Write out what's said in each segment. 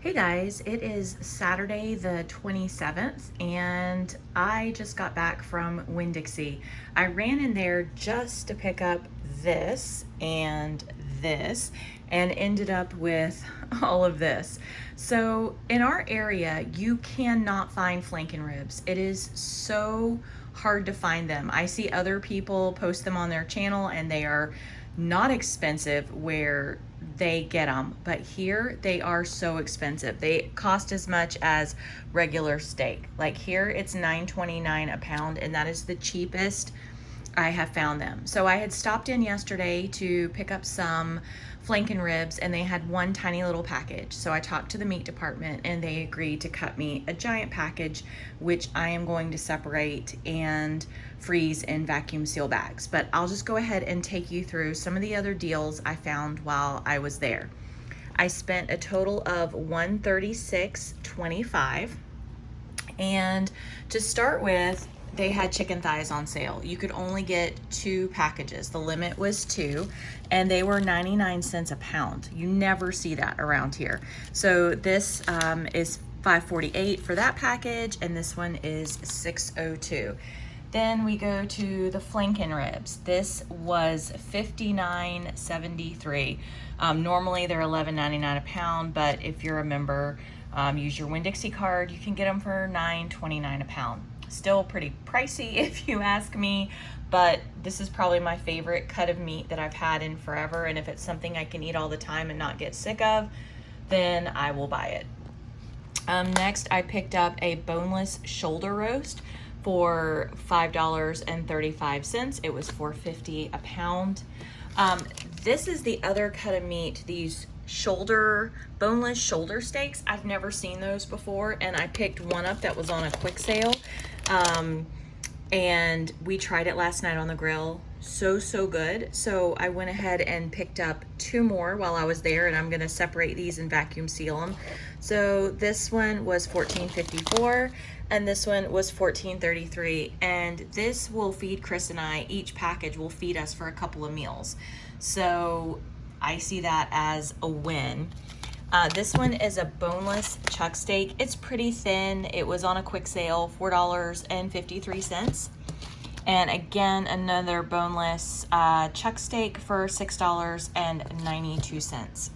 Hey guys, it is Saturday the 27th and I just got back from Winn-Dixie. I ran in there just to pick up this and this and ended up with all of this. So in our area, you cannot find flanken ribs. It is so hard to find them. I see other people post them on their channel and they are not expensive where they get them, but here they are so expensive. They cost as much as regular steak. Like here it's $9.29 a pound, and that is the cheapest I have found them. So I had stopped in yesterday to pick up some flanken ribs and they had one tiny little package. So I talked to the meat department and they agreed to cut me a giant package, which I am going to separate and freeze in vacuum seal bags. But I'll just go ahead and take you through some of the other deals I found while I was there. I spent a total of $136.25. And to start with, they had chicken thighs on sale. You could only get 2 packages. The limit was 2, and they were 99 cents a pound. You never see that around here. So this is $5.48 for that package, and this one is $6.02. Then we go to the flanken ribs. This was $59.73. Normally they're $11.99 a pound, but if you're a member, use your Winn-Dixie card, you can get them for $9.29 a pound. Still pretty pricey if you ask me, but this is probably my favorite cut of meat that I've had in forever, and if it's something I can eat all the time and not get sick of, then I will buy it. Next, I picked up a boneless shoulder roast for $5.35. It was $4.50 a pound. This is the other cut of meat, these boneless shoulder steaks. I've never seen those before, and I picked one up that was on a quick sale. And we tried it last night on the grill. So good. So I went ahead and picked up 2 more while I was there, and I'm gonna separate these and vacuum seal them. So this one was $14.54 and this one was $14.33, and this will feed Chris and I. Each package will feed us for a couple of meals. So I see that as a win. This one is a boneless chuck steak. It's pretty thin. It was on a quick sale, $4.53. And again, another boneless chuck steak for $6.92.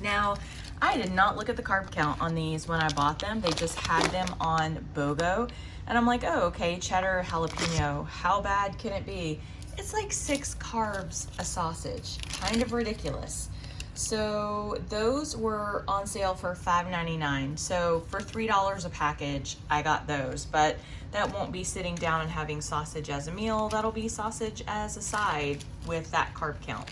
Now, I did not look at the carb count on these when I bought them. They just had them on BOGO. And I'm like, oh, okay, cheddar, jalapeno. How bad can it be? It's like 6 carbs a sausage. Kind of ridiculous. So those were on sale for $5.99. So for $3 a package, I got those. But that won't be sitting down and having sausage as a meal. That'll be sausage as a side with that carb count.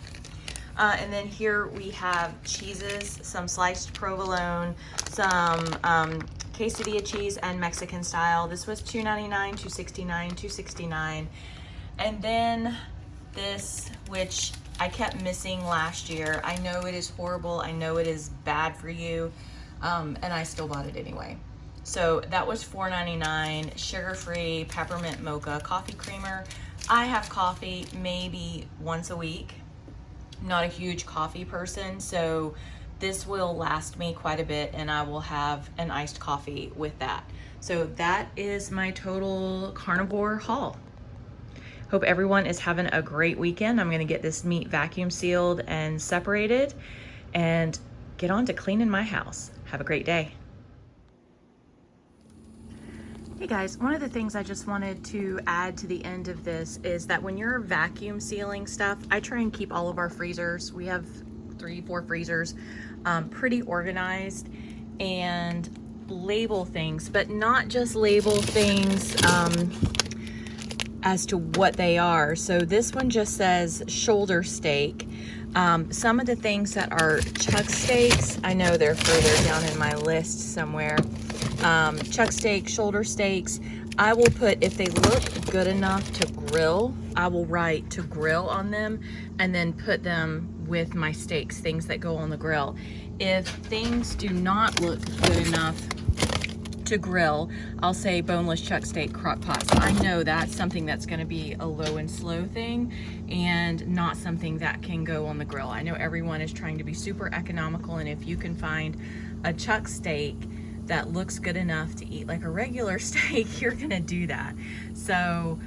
And then here we have cheeses, some sliced provolone, some quesadilla cheese and Mexican style. This was $2.99, $2.69, $2.69. And then this, which I kept missing last year. I know it is horrible. I know it is bad for you. And I still bought it anyway. So that was $4.99, sugar-free peppermint mocha coffee creamer. I have coffee maybe once a week. I'm not a huge coffee person, so this will last me quite a bit, and I will have an iced coffee with that. So that is my total carnivore haul. Hope everyone is having a great weekend. I'm gonna get this meat vacuum sealed and separated and get on to cleaning my house. Have a great day. Hey guys, one of the things I just wanted to add to the end of this is that when you're vacuum sealing stuff, I try and keep all of our freezers, we have 3-4 freezers, pretty organized, and label things, but not just label things as to what they are. So this one just says shoulder steak. Some of the things that are chuck steaks, I know they're further down in my list somewhere. Chuck steak, shoulder steaks, I will put, if they look good enough to grill, I will write to grill on them and then put them with my steaks, things that go on the grill. If things do not look good enough to grill, I'll say boneless chuck steak crock pot. So I know that's something that's going to be a low and slow thing and not something that can go on the grill. I know everyone is trying to be super economical, and if you can find a chuck steak that looks good enough to eat like a regular steak, you're going to do that. So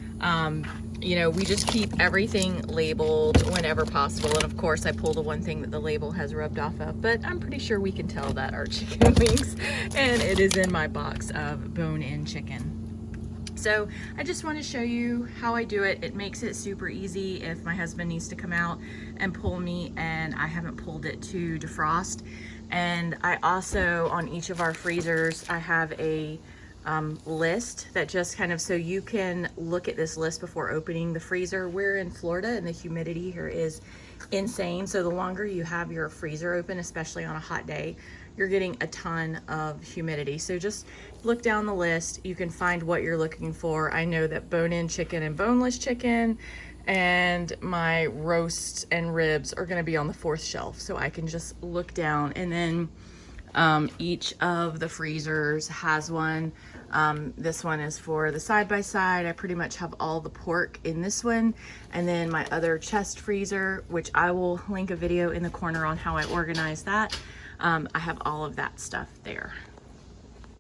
you know, we just keep everything labeled whenever possible. And of course, I pull the one thing that the label has rubbed off of, but I'm pretty sure we can tell that are chicken wings, and it is in my box of bone-in chicken. So I just want to show you how I do it. It makes it super easy if my husband needs to come out and pull meat and I haven't pulled it to defrost. And I also, on each of our freezers, I have a list that just kind of, so you can look at this list before opening the freezer. We're in Florida and the humidity here is insane. So the longer you have your freezer open, especially on a hot day, you're getting a ton of humidity. So just look down the list. You can find what you're looking for. I know that bone-in chicken and boneless chicken and my roasts and ribs are going to be on the 4th shelf. So I can just look down, and then each of the freezers has one. This one is for the side-by-side. I pretty much have all the pork in this one. And then my other chest freezer, which I will link a video in the corner on how I organize that. I have all of that stuff there.